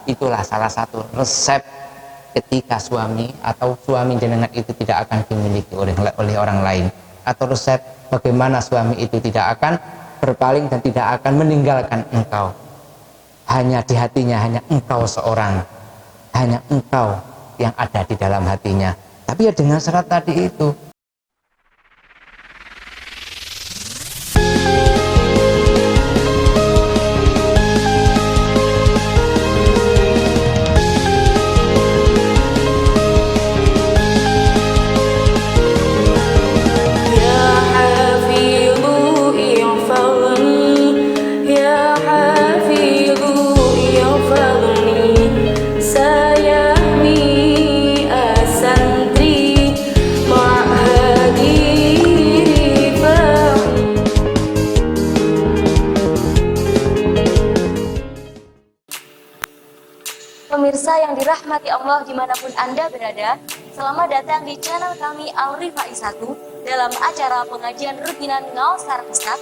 itulah salah satu resep ketika suami atau suami jenengan itu tidak akan dimiliki oleh orang lain, atau resep bagaimana suami itu tidak akan berpaling dan tidak akan meninggalkan engkau. Hanya di hatinya hanya engkau seorang, hanya engkau yang ada di dalam hatinya. Tapi ya dengan syarat tadi itu. Pemirsa yang dirahmati Allah dimanapun Anda berada, selamat datang di channel kami Al-Rifai 1 dalam acara pengajian rutinan Ngaos Sareng Ustaz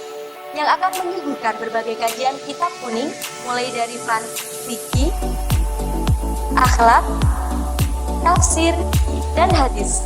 yang akan menyuguhkan berbagai kajian kitab kuning mulai dari fikih, akhlak, tafsir, dan hadis.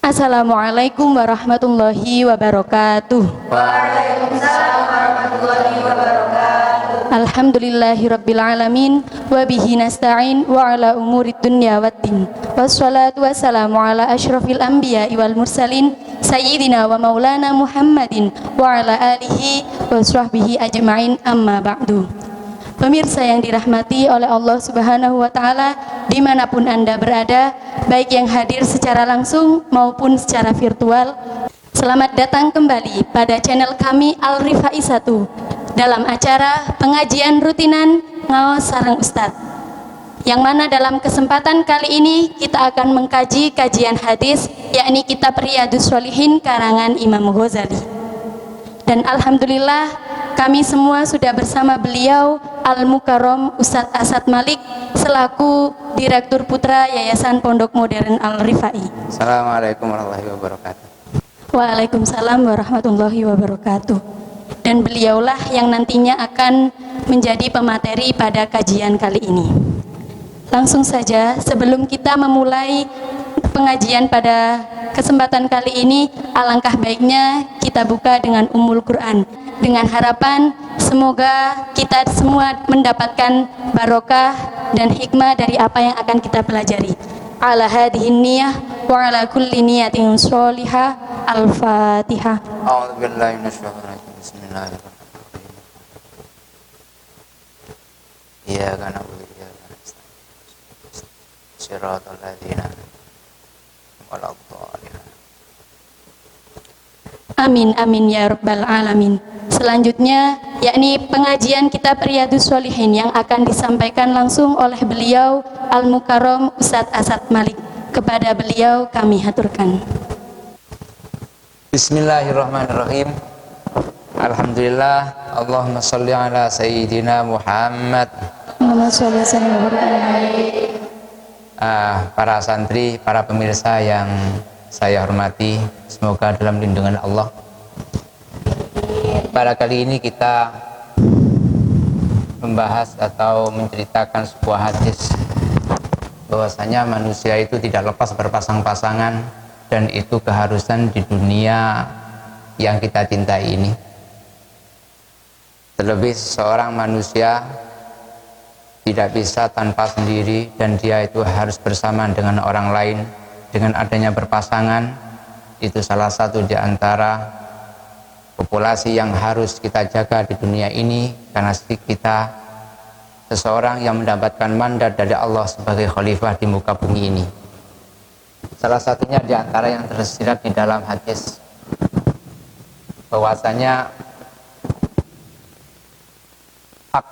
Assalamualaikum warahmatullahi wabarakatuh. Waalaikumsalam warahmatullahi wabarakatuh. Alhamdulillahirabbil alamin wa bihi nasta'in wa ala umurid dunya waddin. Wassalatu wassalamu ala asyrafil anbiya'i wal mursalin sayyidina wa maulana Muhammadin wa ala alihi wa sahbihi ajma'in, amma ba'du. Pemirsa yang dirahmati oleh Allah Subhanahu wa Ta'ala, dimanapun Anda berada, baik yang hadir secara langsung maupun secara virtual, selamat datang kembali pada channel kami Al-Rifai 1 dalam acara pengajian rutinan Ngaos Sareng Ustaz, yang mana dalam kesempatan kali ini kita akan mengkaji kajian hadis, yakni kitab Riyadhus Shalihin karangan Imam Ghazali. Dan alhamdulillah kami semua sudah bersama beliau Al-Mukarram Ustadz Asad Malik selaku Direktur Putra Yayasan Pondok Modern Al-Rifai. Assalamualaikum warahmatullahi wabarakatuh. Waalaikumsalam warahmatullahi wabarakatuh. Dan beliaulah yang nantinya akan menjadi pemateri pada kajian kali ini. Langsung saja, sebelum kita memulai pengajian pada kesempatan kali ini, alangkah baiknya kita buka dengan Ummul Quran, dengan harapan semoga kita semua mendapatkan barokah dan hikmah dari apa yang akan kita pelajari. Ala hadhihi niyah wa ala kulli niyatin sholihah. Al-Fatihah. A'udzubillahi minasyaitonir rajim. Bismillahirrahmanirrahim. Iyyaka na'budu wa iyyaka nasta'in. Shiratal ladzina an'amta 'alaihim. Amin amin ya rabbal alamin. Selanjutnya yakni pengajian kitab Riyadhus Shalihin yang akan disampaikan langsung oleh beliau Al-Mukarram Ustadz Asad Malik. Kepada beliau kami haturkan. Bismillahirrahmanirrahim. Alhamdulillah. Allahumma sholli ala sayyidina Muhammad. Para santri, para pemirsa yang saya hormati, semoga dalam lindungan Allah. Pada kali ini kita membahas atau menceritakan sebuah hadis bahwasanya manusia itu tidak lepas berpasang-pasangan, dan itu keharusan di dunia yang kita cintai ini. Terlebih seorang manusia tidak bisa tanpa sendiri, dan dia itu harus bersama dengan orang lain. Dengan adanya berpasangan, itu salah satu di antara populasi yang harus kita jaga di dunia ini, karena kita seseorang yang mendapatkan mandat dari Allah sebagai khalifah di muka bumi ini. Salah satunya di antara yang tersirat di dalam hadis bahwasanya hak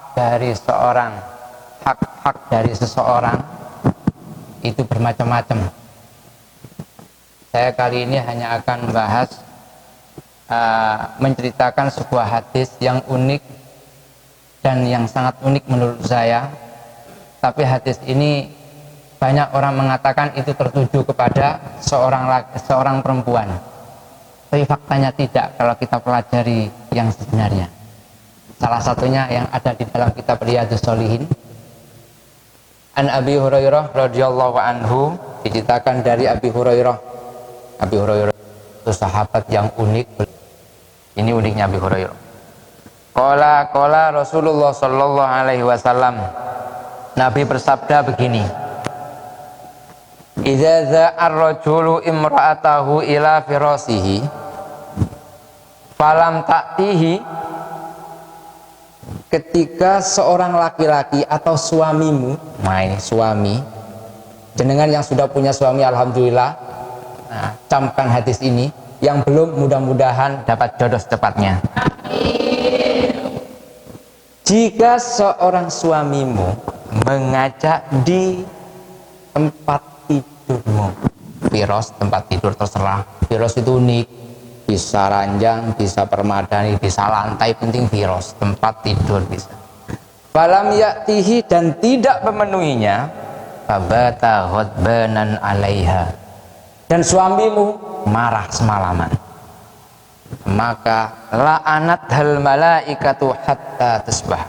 dari seseorang itu bermacam-macam. Saya kali ini hanya akan membahas menceritakan sebuah hadis yang unik dan yang sangat unik menurut saya. Tapi hadis ini banyak orang mengatakan itu tertuju kepada seorang perempuan, tapi faktanya tidak. Kalau kita pelajari yang sebenarnya. Salah satunya yang ada di dalam kitab Riyadhus Shalihin. An Abi Hurairah radhiyallahu anhu, diceritakan dari Abi Hurairah. Abi Hurairah itu sahabat yang unik. Ini uniknya Abi Hurairah. Qala Rasulullah sallallahu alaihi wasallam. Nabi bersabda begini. Idza za'ar rajulu imra'atahu ila firasihi falam ta'tihi, ketika seorang laki-laki atau suamimu, nah ini suami, jenengan yang sudah punya suami alhamdulillah, nah, camkan hadis ini, yang belum mudah-mudahan dapat jodoh secepatnya. Jika seorang suamimu mengajak di tempat tidurmu, firos tempat tidur terserah, firos itu unik, bisa ranjang, bisa permadani, bisa lantai, penting firos tempat tidur bisa. Falam ya'tihi, dan tidak memenuhinya, fabata ghadbanan 'alaiha, dan suamimu marah semalaman, maka la'anat hal malaikatu hatta tasbah.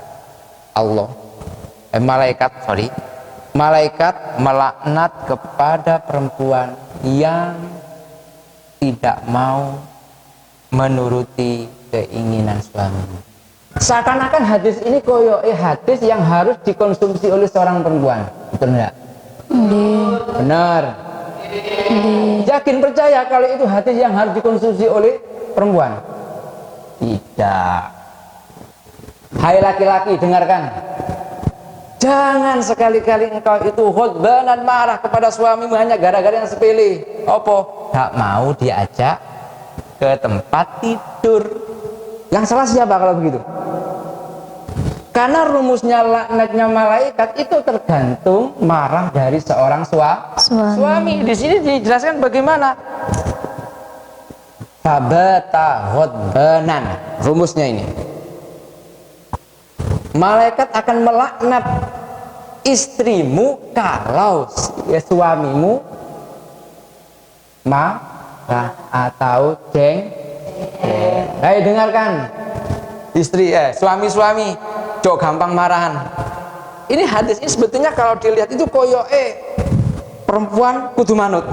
Malaikat melaknat kepada perempuan yang tidak mau menuruti keinginan suaminya. Seakan-akan hadis ini koyoke hadis yang harus dikonsumsi oleh seorang perempuan. Betul enggak? Benar. Yakin percaya kalau itu hadis yang harus dikonsumsi oleh perempuan? Tidak. Hai laki-laki, dengarkan. Jangan sekali-kali engkau itu ghadbanan, marah kepada suamimu hanya gara-gara yang sepele. Apa? Tak mau diajak ke tempat tidur. Yang salah siapa kalau begitu? Karena rumusnya laknatnya malaikat itu tergantung marah dari seorang suami. Di sini dijelaskan bagaimana. Fabata ghadbanan, rumusnya ini. Malaikat akan melaknat istrimu kalau suamimu marah atau Hai, dengarkan istri, suami-suami jok gampang marahan. Ini hadis ini sebetulnya kalau dilihat itu koyoke perempuan kudu manut,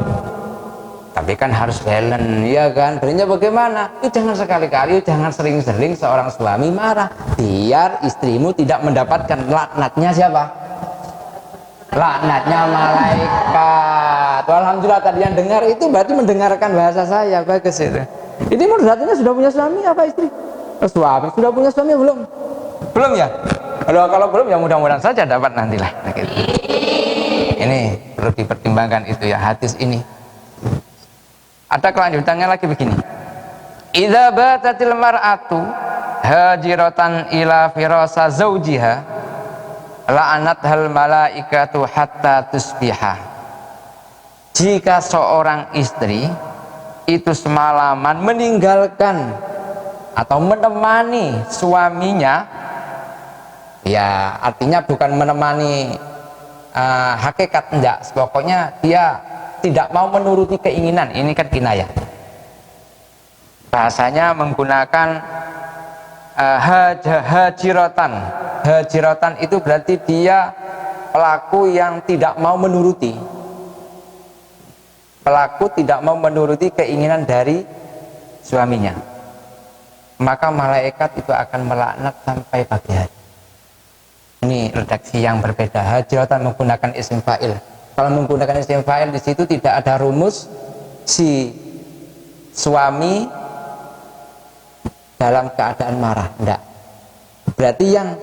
tapi kan harus balance, ya kan? Berarti bagaimana? Jangan sekali-kali, jangan sering-sering seorang suami marah, biar istrimu tidak mendapatkan laknatnya siapa? Laknatnya malaikat. Alhamdulillah tadi yang dengar itu berarti mendengarkan bahasa saya, bagus itu. Ini menurutnya sudah punya suami apa istri? Suami sudah punya suami belum? Belum ya? Kalau belum ya mudah-mudahan saja dapat nantilah. Ini perlu dipertimbangkan itu ya hadis ini. Ada kelanjutannya lagi begini. Idza batatil mar'atu hajiratan ila firasa zaujiha la'anat hal malaikatu hatta tusbiha. Jika seorang istri itu semalaman meninggalkan atau menemani suaminya, ya artinya bukan menemani hakikat, enggak, pokoknya dia tidak mau menuruti keinginan, ini kan kinayah. Bahasanya menggunakan hajiratan. Hajiratan itu berarti dia pelaku yang tidak mau menuruti. Pelaku tidak mau menuruti keinginan dari suaminya. Maka malaikat itu akan melaknat sampai pagi hari. Ini redaksi yang berbeda. Hajiratan menggunakan isim fa'il. Kalau menggunakan isim fa'il di situ tidak ada rumus si suami dalam keadaan marah, enggak. Berarti yang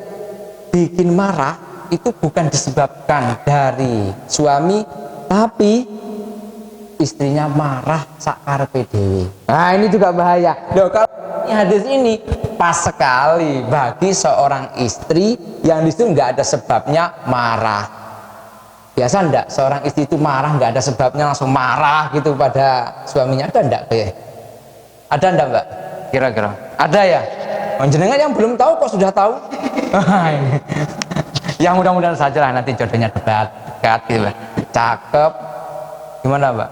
bikin marah itu bukan disebabkan dari suami, tapi istrinya marah sakarepe dhewe. Nah, ini juga bahaya. Loh, kalau hadis ini pas sekali bagi seorang istri yang di situ enggak ada sebabnya marah. Biasa enggak seorang istri itu marah enggak ada sebabnya langsung marah gitu pada suaminya? Ada enggak? Ada enggak, Mbak? Kira-kira ada ya? Jenengan yang belum tahu kok sudah tahu? Yang mudah-mudahan saja lah nanti jodohnya dekat gitu. Cakep, gimana Mbak?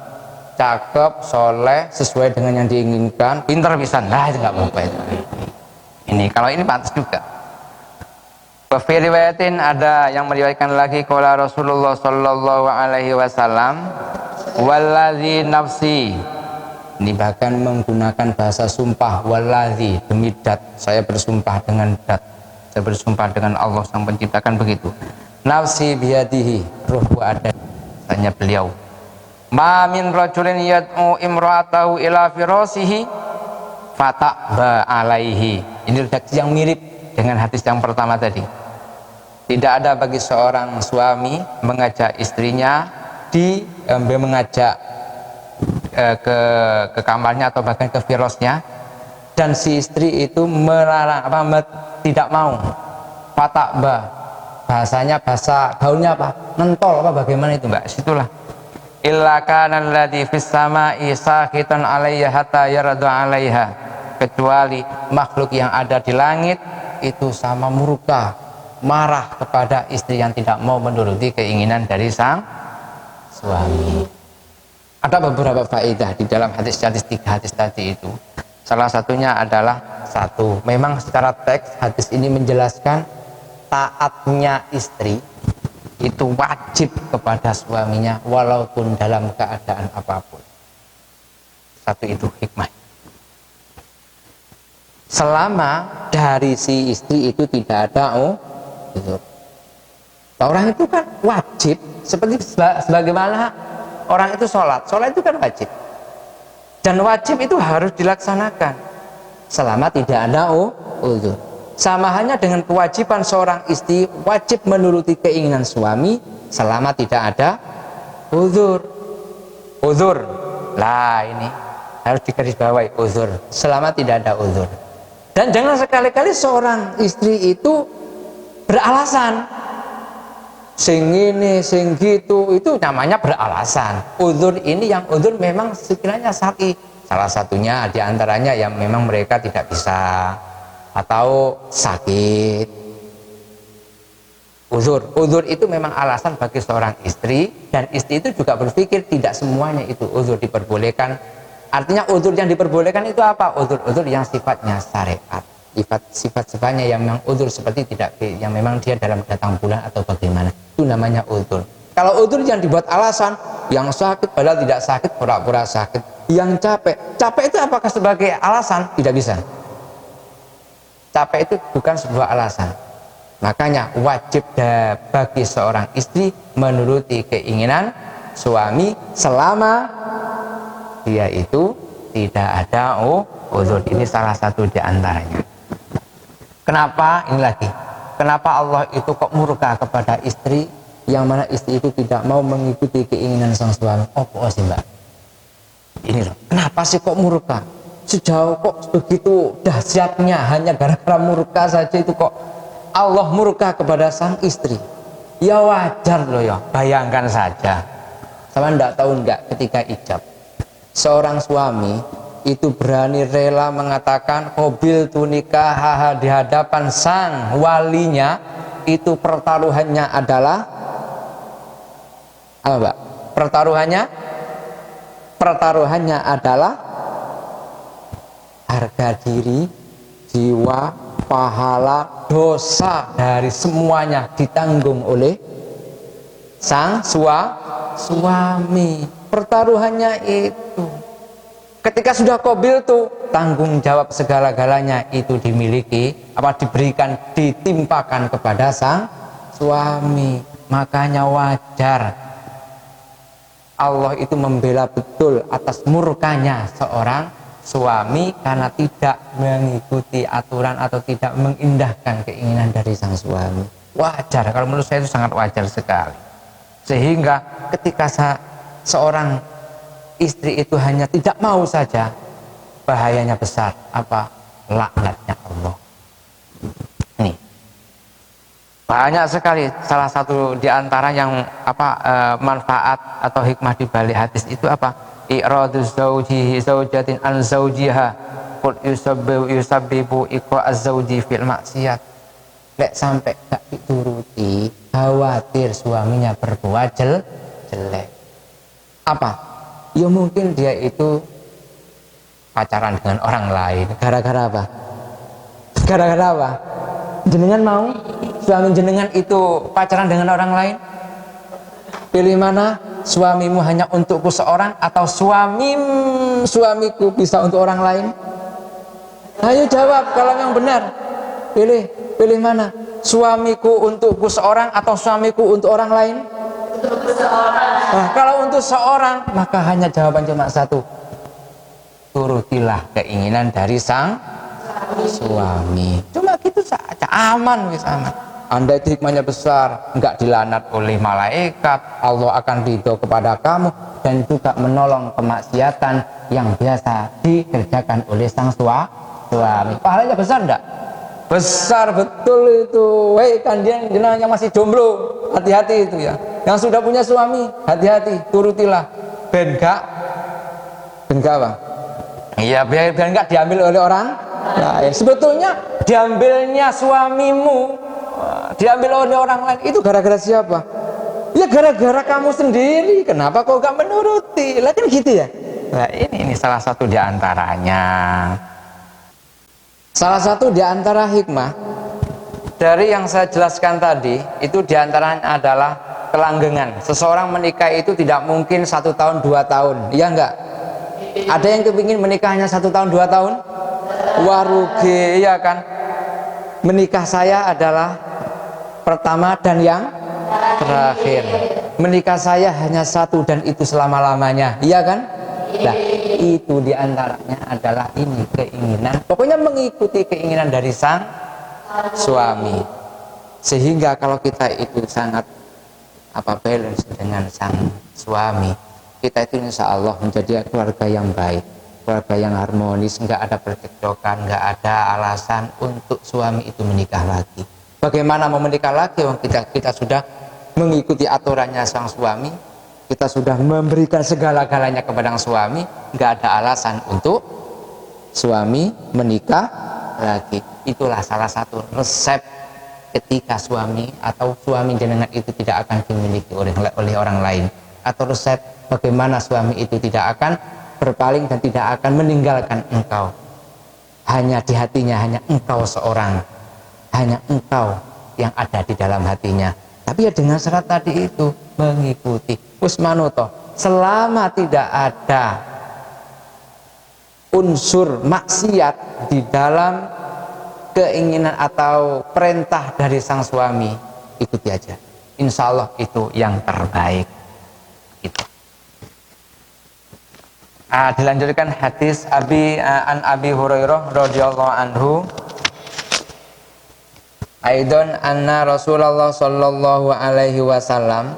Cakep, soleh, sesuai dengan yang diinginkan, pintar pisan. Nah itu enggak apa-apa itu. Ini kalau ini pantas juga. Wa fi riwayatin, ada yang meriwayatkan lagi, qala Rasulullah sallallahu alaihi wasallam, wallazi nafsi. Ini bahkan menggunakan bahasa sumpah, wallazi, demi dat, saya bersumpah dengan dat, saya bersumpah dengan Allah sang penciptakan, begitu. Nafsi biyadihi, ruhku ada tanya beliau. Ma min rajulin yad'u imra'atahu ila firasihi fata'ba alaihi. Ini redaksi yang mirip dengan hadis yang pertama tadi. Tidak ada bagi seorang suami mengajak istrinya mengajak ke kamarnya atau bahkan ke firasnya, dan si istri itu melarang tidak mau. Fata'ba, bahasanya bahasa gaulnya apa? Nentol apa bagaimana itu, Mbak? Situlah. Illa kana alladhi fis sama'i sakitan 'alayya hatta yarda 'alaiha, kecuali makhluk yang ada di langit itu sama murka, marah kepada istri yang tidak mau menuruti keinginan dari sang suami. Ada beberapa faedah di dalam tiga hadis tadi itu. Salah satunya adalah satu, memang secara teks hadis ini menjelaskan taatnya istri itu wajib kepada suaminya walaupun dalam keadaan apapun. Satu itu hikmah. Selama dari si istri itu tidak ada uzur. Orang itu kan wajib, seperti sebagaimana orang itu sholat itu kan wajib. Dan wajib itu harus dilaksanakan selama tidak ada uzur. Sama halnya dengan kewajiban seorang istri wajib menuruti keinginan suami selama tidak ada uzur. Uzur, lah ini harus digarisbawahi, uzur, selama tidak ada uzur. Dan jangan sekali-kali seorang istri itu beralasan sing ini, sing gitu, itu namanya beralasan. Uzur ini yang uzur memang sekiranya syar'i. Salah satunya diantaranya yang memang mereka tidak bisa atau sakit. Uzur itu memang alasan bagi seorang istri, dan istri itu juga berpikir tidak semuanya itu uzur diperbolehkan. Artinya uzur yang diperbolehkan itu apa? Uzur yang sifatnya syariat, sifat-sifatnya yang memang uzur seperti tidak, yang memang dia dalam datang bulan atau bagaimana, itu namanya uzur. Kalau uzur yang dibuat alasan, yang sakit padahal tidak sakit, pura-pura sakit, yang capek itu apakah sebagai alasan? Tidak bisa. Capek itu bukan sebuah alasan. Makanya wajib bagi seorang istri menuruti keinginan suami selama dia itu tidak ada uzur. Ini salah satu di antaranya. Kenapa? Ini lagi. Kenapa Allah itu kok murka kepada istri, yang mana istri itu tidak mau mengikuti keinginan sang suami? Oh sih, Mbak. Ini loh. Kenapa sih kok murka? Sejauh kok begitu dahsyatnya, hanya gara-gara murka saja itu kok Allah murka kepada sang istri. Ya wajar loh ya, bayangkan saja. Sama enggak tahu enggak ketika ijab, seorang suami itu berani rela mengatakan qabil tu nikah di hadapan sang walinya, itu pertaruhannya adalah apa, Mbak? Pertaruhannya adalah harga diri, jiwa, pahala, dosa dari semuanya ditanggung oleh sang suami. Pertaruhannya itu ketika sudah qabil tuh, tanggung jawab segala-galanya itu diberikan, ditimpakan kepada sang suami. Makanya wajar Allah itu membela betul atas murkanya seorang suami karena tidak mengikuti aturan atau tidak mengindahkan keinginan dari sang suami. Wajar, kalau menurut saya itu sangat wajar sekali. Sehingga ketika seorang istri itu hanya tidak mau saja, bahayanya besar. Apa? Laknatnya Allah. Nih, banyak sekali. Salah satu di antara yang manfaat atau hikmah di balik hadis itu apa? I'radu zaujatin an zaujiha qul yusabbibu iqa az-zauji fil maksiyat. Lek sampai gak dituruti, khawatir suaminya berbuat jelek. Apa? Ya mungkin dia itu pacaran dengan orang lain. Gara-gara apa? Gara-gara apa? Jenengan mau suami jenengan itu pacaran dengan orang lain? Pilih mana? Suamimu hanya untukku seorang atau suamiku bisa untuk orang lain? Ayo jawab kalau yang benar. Pilih mana? Suamiku untukku seorang atau suamiku untuk orang lain? Untuk seorang. Nah, kalau untuk seorang, maka hanya jawaban cuma satu. Turutilah keinginan dari sang suami. Cuma gitu saja, aman wis aman. Anda itu hikmahnya besar, enggak dilanat oleh malaikat, Allah akan ridho kepada kamu dan juga menolong kemaksiatan yang biasa dikerjakan oleh sang suami. Pahalanya besar enggak? Besar betul itu. Hei kalian yang masih jomblo, hati-hati itu ya. Yang sudah punya suami, hati-hati, turutilah. Ben enggak apa? Iya, biar enggak diambil oleh orang lain. Sebetulnya diambilnya suamimu, diambil oleh orang lain itu gara-gara siapa? Ya gara-gara kamu sendiri. Kenapa kau gak menuruti? Lah kan gitu ya. Nah ini salah satu di antaranya. Salah satu di antara hikmah dari yang saya jelaskan tadi itu di antaranya adalah kelanggengan. Seseorang menikah itu tidak mungkin 1 tahun 2 tahun, iya enggak? Ada yang kepingin menikahnya 1 tahun 2 tahun? Wah rugi, iya kan? Menikah saya adalah pertama dan yang terakhir. Menikah saya hanya 1 dan itu selama-lamanya, iya kan? Nah, itu diantaranya adalah ini keinginan, pokoknya mengikuti keinginan dari sang suami. Sehingga kalau kita itu sangat balance dengan sang suami, kita itu insya Allah menjadi keluarga yang baik, keluarga yang harmonis, nggak ada percekcokan, nggak ada alasan untuk suami itu menikah lagi. Bagaimana mau menikah lagi? Kita sudah mengikuti aturannya sang suami, kita sudah memberikan segala-galanya kepada sang suami, nggak ada alasan untuk suami menikah lagi. Itulah salah satu resep ketika suami atau suami jenengan itu tidak akan dimiliki oleh orang lain, atau resep bagaimana suami itu tidak akan berpaling dan tidak akan meninggalkan engkau. Hanya di hatinya hanya engkau seorang, hanya engkau yang ada di dalam hatinya. Tapi ya dengan syarat tadi itu, mengikuti usmanuto, selama tidak ada unsur maksiat di dalam keinginan atau perintah dari sang suami, ikuti aja. Insya Allah itu yang terbaik. Gitu. Dilanjutkan hadis an Abi Hurairah radhiyallahu anhu. Aidon anna Rasulullah sallallahu alaihi wasallam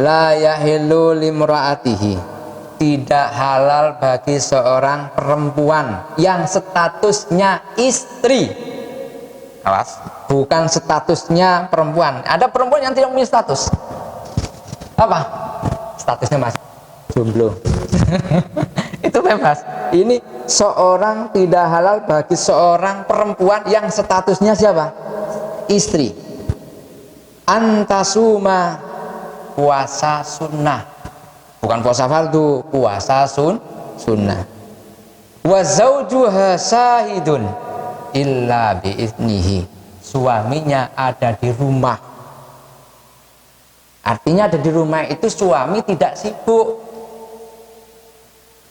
la yahillu limraatihi, tidak halal bagi seorang perempuan yang statusnya istri. Awas, bukan statusnya perempuan. Ada perempuan yang tidak punya status. Apa? Statusnya masih jomblo. Itu bebas. Ini seorang tidak halal bagi seorang perempuan yang statusnya siapa? Istri. Antasuma, puasa sunnah, bukan puasa fardu, puasa sunnah. Wa zaujuha sahidun illa biiznihi, suaminya ada di rumah. Artinya ada di rumah itu suami tidak sibuk.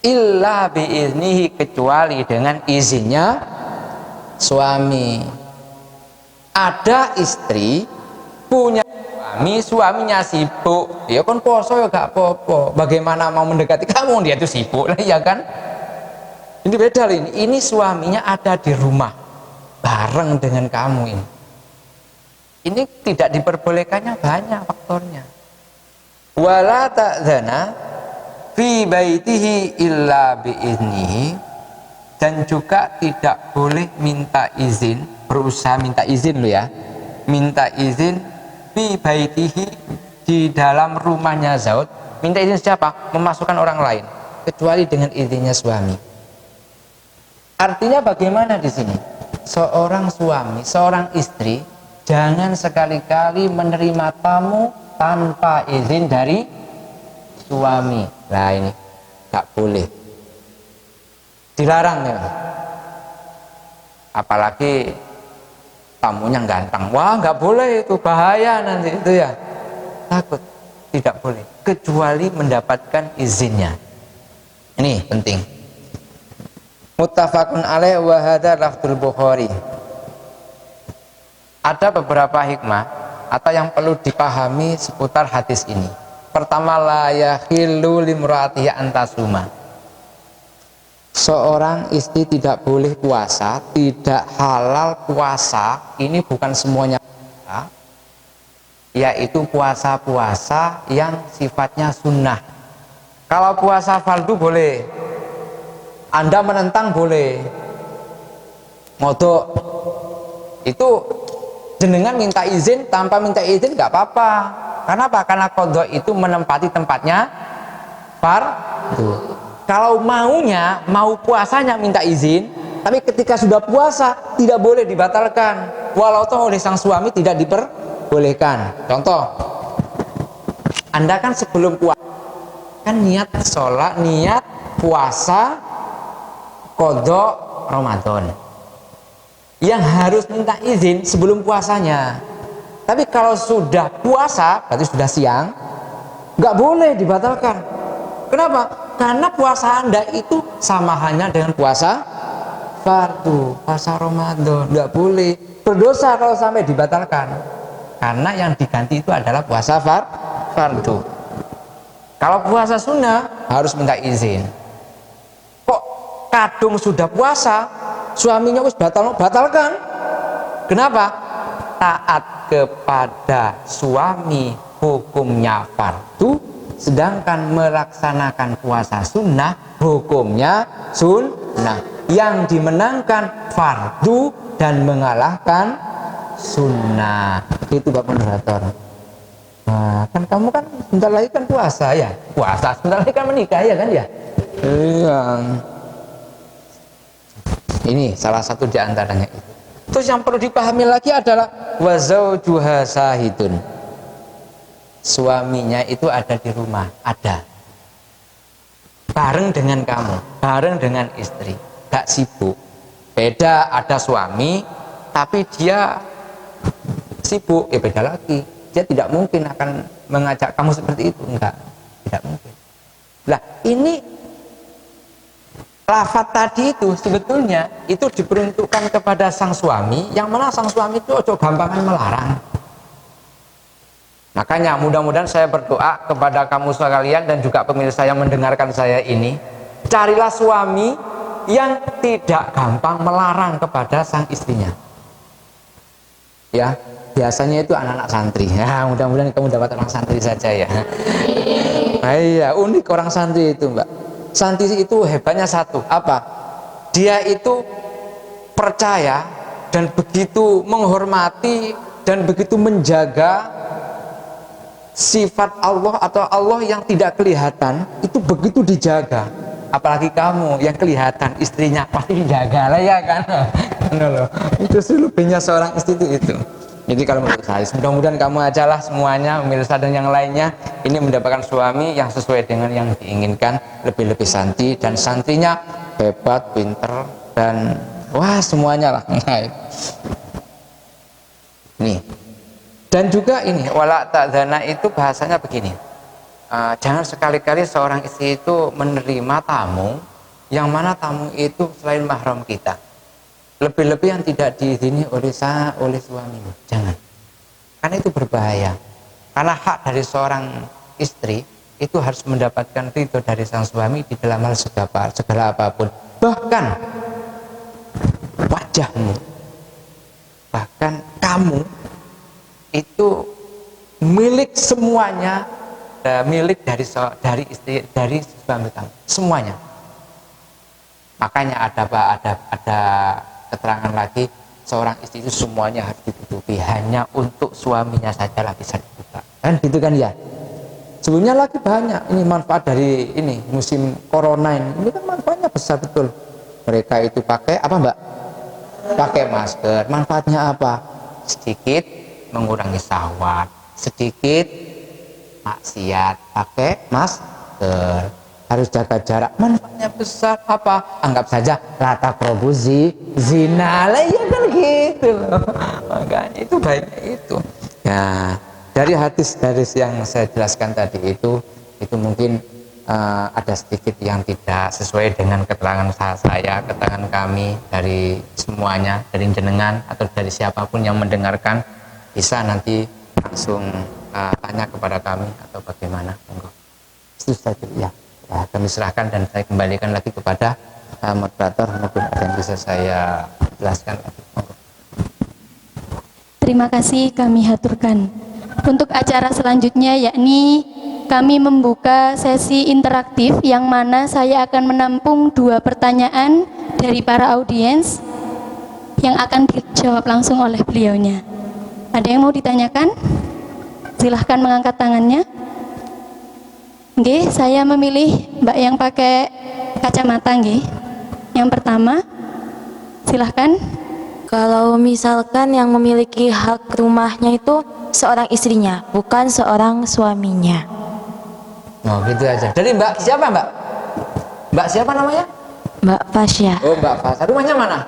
Illa biiznihi, kecuali dengan izinnya suami. Ada istri punya suami, suaminya sibuk, ya kan poso ya gak apa-apa. Bagaimana mau mendekati kamu, dia itu sibuk lah, ya kan? Ini beda ini. Ini suaminya ada di rumah bareng dengan kamu ini. Ini tidak diperbolehkannya banyak faktornya. Wala ta'zana fi baitihi illa biiznihi, dan juga tidak boleh minta izin, berusaha minta izin lo ya, minta izin fi baitihi, di dalam rumahnya zauj. Minta izin siapa? Memasukkan orang lain, kecuali dengan izinnya suami. Artinya bagaimana di sini? Seorang suami, seorang istri jangan sekali-kali menerima tamu tanpa izin dari suami. Nah ini gak boleh, dilarang ya. apalagi tamunya ganteng, wah nggak boleh, itu bahaya nanti itu ya, takut. Tidak boleh kecuali mendapatkan izinnya. Ini penting. Muttafaqun alaih wa hadza lafdzul Bukhari. Ada beberapa hikmah atau yang perlu dipahami seputar hadis ini. Pertama, la yahillu limraatihi antasuma. Seorang istri tidak boleh puasa, tidak halal puasa. Ini bukan semuanya, yaitu puasa-puasa yang sifatnya sunnah. Kalau puasa fardu boleh, Anda menentang boleh, modok itu jenengan minta izin, tanpa minta izin nggak apa-apa. Kenapa? Karena qadha itu menempati tempatnya fardu. Kalau mau puasanya minta izin, tapi ketika sudah puasa tidak boleh dibatalkan, walau toh oleh sang suami tidak diperbolehkan. Contoh, Anda kan sebelum puasa kan niat sholat, niat puasa qadha Ramadan, yang harus minta izin sebelum puasanya. Tapi kalau sudah puasa, berarti sudah siang, nggak boleh dibatalkan. Kenapa? Karena puasa Anda itu sama hanya dengan puasa fardu, puasa Ramadan, nggak boleh. Berdosa kalau sampai dibatalkan. Karena yang diganti itu adalah puasa fardu. Kalau puasa sunnah harus minta izin. Kok kadung sudah puasa, suaminya wis batalkan? Kenapa? Taat kepada suami hukumnya fardu, sedangkan melaksanakan puasa sunnah hukumnya sunnah. Yang dimenangkan fardu dan mengalahkan sunnah. Itu Pak Moderator. Nah, kan kamu kan sebentar lagi kan puasa ya, puasa sebentar lagi kan menikah ya kan ya. Iya. Ini salah satu di antaranya itu. Terus yang perlu dipahami lagi adalah wa zaujuha sahidun. Suaminya itu ada di rumah, ada. Bareng dengan kamu, bareng dengan istri, gak sibuk. Beda ada suami tapi dia sibuk, ya beda lagi. Dia tidak mungkin akan mengajak kamu seperti itu, enggak, tidak mungkin. Lah ini lafaz tadi itu sebetulnya itu diperuntukkan kepada sang suami, yang mana sang suami itu ojo gampangan melarang. Makanya mudah-mudahan saya berdoa kepada kamu sekalian dan juga pemirsa yang mendengarkan saya ini, carilah suami yang tidak gampang melarang kepada sang istrinya. Ya, biasanya itu anak-anak santri. Ya, mudah-mudahan kamu dapat orang santri saja ya. Nah, iya, unik orang santri itu, Mbak. Santri itu hebatnya satu, apa? Dia itu percaya dan begitu menghormati dan begitu menjaga sifat Allah atau Allah yang tidak kelihatan, itu begitu dijaga. Apalagi kamu yang kelihatan, istrinya pasti dijaga lah ya kan. Itu selebihnya seorang istri itu. Jadi kalau menurut saya, mudah-mudahan kamu ajalah semuanya, pemirsa dan yang lainnya, ini mendapatkan suami yang sesuai dengan yang diinginkan, lebih-lebih santri, dan santrinya hebat, pinter, dan wah semuanya lah. Nih. Dan juga ini wala ta'zana itu bahasanya begini, jangan sekali-kali seorang istri itu menerima tamu yang mana tamu itu selain mahram kita, lebih-lebih yang tidak diizini oleh suamimu. Jangan, karena itu berbahaya. Karena hak dari seorang istri itu harus mendapatkan ridho dari sang suami di dalam hal segala apapun, bahkan wajahmu, bahkan kamu itu milik semuanya, milik dari istri, dari suami kamu, semuanya. Makanya ada keterangan lagi, seorang istri itu semuanya harus ditutupi, hanya untuk suaminya sajalah bisa dibuka. Kan gitu kan ya. Sebelumnya lagi banyak ini manfaat dari ini musim corona ini kan manfaatnya besar betul. Mereka itu pakai apa, Mbak? Pakai masker. Manfaatnya apa? Sedikit mengurangi syahwat, sedikit maksiat, pakai masker. harus jaga jarak. Manfaatnya besar apa? Anggap saja la taqrabu zina. Lah ya kan gitu loh. Makanya itu baiknya itu. Ya, dari hadis-hadis yang saya jelaskan tadi itu mungkin ada sedikit yang tidak sesuai dengan keterangan saya, keterangan kami, dari semuanya, dari jenengan atau dari siapapun yang mendengarkan, bisa nanti langsung tanya kepada kami atau bagaimana. Itu saja ya. Kami serahkan dan saya kembalikan lagi kepada moderator, mungkin ada yang bisa saya jelaskan lagi. Terima kasih kami haturkan. Untuk acara selanjutnya yakni kami membuka sesi interaktif yang mana saya akan menampung 2 pertanyaan dari para audiens yang akan dijawab langsung oleh beliaunya. Ada yang mau ditanyakan? Silahkan mengangkat tangannya. Nggih, saya memilih Mbak yang pakai kacamata nggih. Yang pertama, silahkan. Kalau misalkan yang memiliki hak rumahnya itu seorang istrinya, bukan seorang suaminya. Oh gitu aja. Jadi Mbak siapa Mbak? Mbak siapa namanya? Mbak Fasya, Oh Mbak Fasya. Rumahnya mana?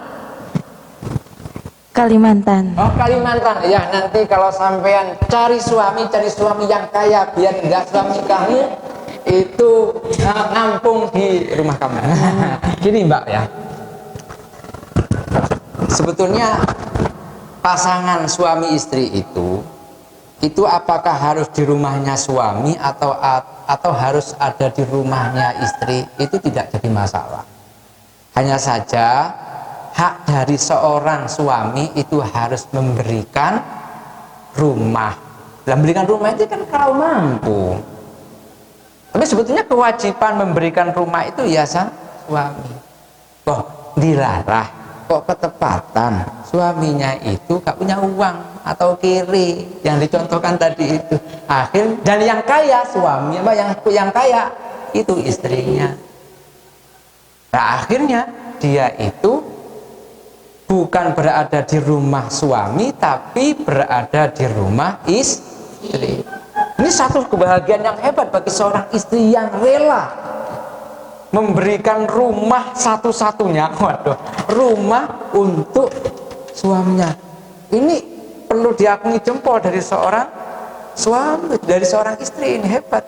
Kalimantan. Oh Kalimantan. Ya nanti kalau sampean cari suami yang kaya biar enggak suami kamu itu nampung di rumah kamu. Gini Mbak ya. Sebetulnya pasangan suami istri itu apakah harus di rumahnya suami atau harus ada di rumahnya istri, itu tidak jadi masalah. Hanya saja hak dari seorang suami itu harus memberikan rumah. Memberikan rumah itu kan kalau mampu. Tapi sebetulnya kewajiban memberikan rumah itu ya sang suami. Kok dilarang, kok ketepatan suaminya itu gak punya uang atau kiri yang dicontohkan tadi itu. Akhir dan yang kaya suami, yang kaya itu istrinya. Nah akhirnya dia itu bukan berada di rumah suami tapi berada di rumah istri. Ini satu kebahagiaan yang hebat bagi seorang istri yang rela memberikan rumah satu-satunya, rumah untuk suaminya. Ini perlu diakui jempol dari seorang suami, dari seorang istri, ini hebat.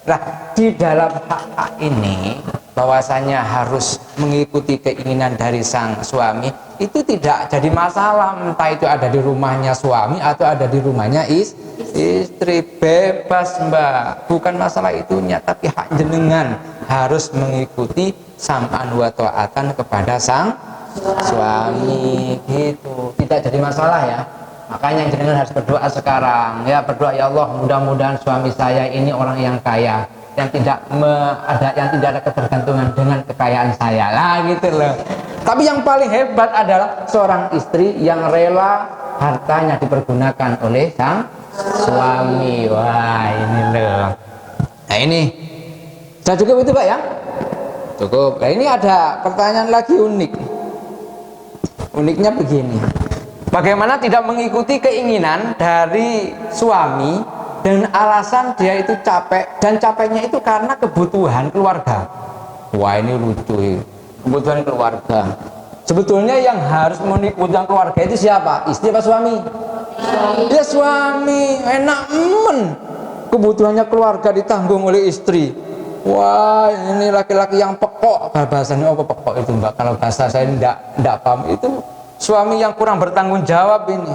Nah, di dalam hak ini bahwasanya harus mengikuti keinginan dari sang suami itu tidak jadi masalah, entah itu ada di rumahnya suami atau ada di rumahnya istri, bebas Mbak, bukan masalah itunya, tapi hak jenengan harus mengikuti sam'an wa ta'atan kepada sang suami, gitu, tidak jadi masalah ya. Makanya jenengan harus berdoa sekarang ya, berdoa ya Allah mudah-mudahan suami saya ini orang yang kaya, yang tidak ada ketergantungan dengan kekayaan saya lah, gitu loh. Tapi yang paling hebat adalah seorang istri yang rela hartanya dipergunakan oleh sang suami. Wah ini loh. Nah ini sudah cukup itu Pak ya? Cukup. Nah ini ada pertanyaan lagi unik. Uniknya begini. Bagaimana tidak mengikuti keinginan dari suami dengan alasan dia itu capek, dan capeknya itu karena kebutuhan keluarga. Wah ini lucu ya. Kebutuhan keluarga. Sebetulnya yang harus memenuhi kebutuhan keluarga itu siapa? Istri apa suami? Ya suami. Enak kebutuhannya keluarga ditanggung oleh istri. Wah ini laki-laki yang pekok. Bahasanya apa pekok itu Mbak? Kalau bahasa saya tidak paham itu. Suami yang kurang bertanggung jawab ini.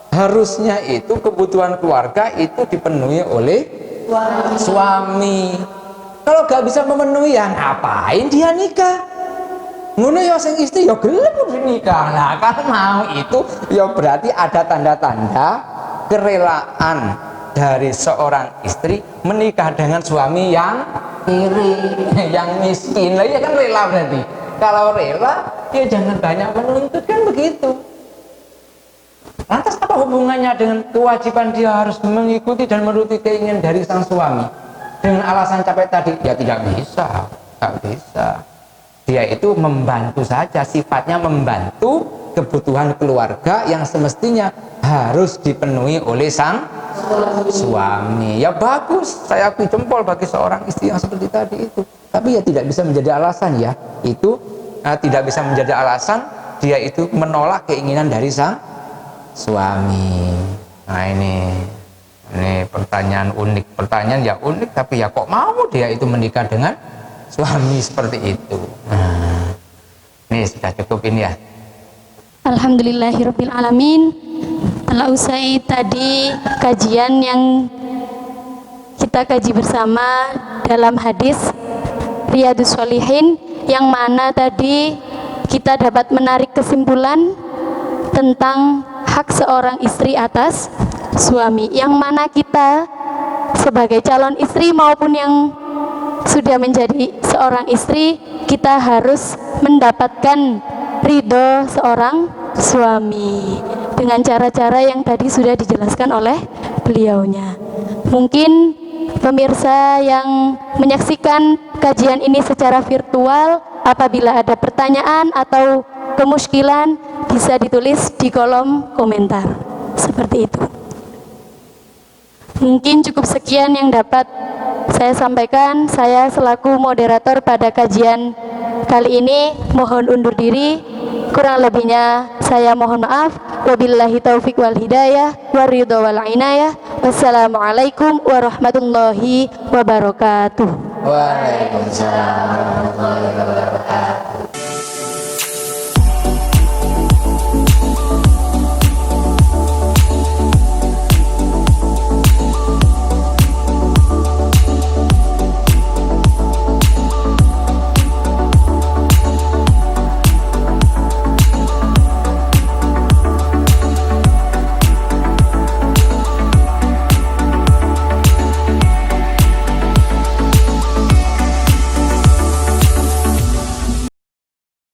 Harusnya itu kebutuhan keluarga itu dipenuhi oleh suami. Kalau gak bisa memenuhi ya ngapain dia nikah? Ngono ya sing istri ya gelem nikah. Nah kalau mau itu ya berarti ada tanda-tanda kerelaan dari seorang istri menikah dengan suami yang iri, yang miskin. Lah ya kan rela berarti. Kalau rela, ya jangan banyak menuntut, kan begitu. Lantas apa hubungannya dengan kewajiban dia harus mengikuti dan menuruti keinginan dari sang suami? Dengan alasan capek tadi, ya tidak bisa, tidak bisa. Dia itu membantu saja, sifatnya membantu kebutuhan keluarga yang semestinya harus dipenuhi oleh sang suami. Ya bagus, saya akui jempol bagi seorang istri yang seperti tadi itu. Tapi ya tidak bisa menjadi alasan ya. Itu tidak bisa menjadi alasan dia itu menolak keinginan dari sang suami. Nah ini pertanyaan unik. Pertanyaan ya unik, tapi ya kok mau dia itu menikah dengan suami seperti itu. Nah, ini sudah cukup ini ya. Alhamdulillahirabbil alamin. Telah usai tadi kajian yang kita kaji bersama dalam hadis Riyadhus Shalihin, yang mana tadi kita dapat menarik kesimpulan tentang hak seorang istri atas suami, yang mana kita sebagai calon istri maupun yang sudah menjadi seorang istri, kita harus mendapatkan ridho seorang suami dengan cara-cara yang tadi sudah dijelaskan oleh beliaunya. Mungkin pemirsa yang menyaksikan kajian ini secara virtual, apabila ada pertanyaan atau kemuskilan bisa ditulis di kolom komentar seperti itu. Mungkin cukup sekian yang dapat saya sampaikan. Saya selaku moderator pada kajian kali ini mohon undur diri. Kurang lebihnya saya mohon maaf. Wabillahi taufiq wal hidayah waridho wal inayah. Wassalamualaikum warahmatullahi wabarakatuh. Waalaikumsalam warahmatullahi wabarakatuh.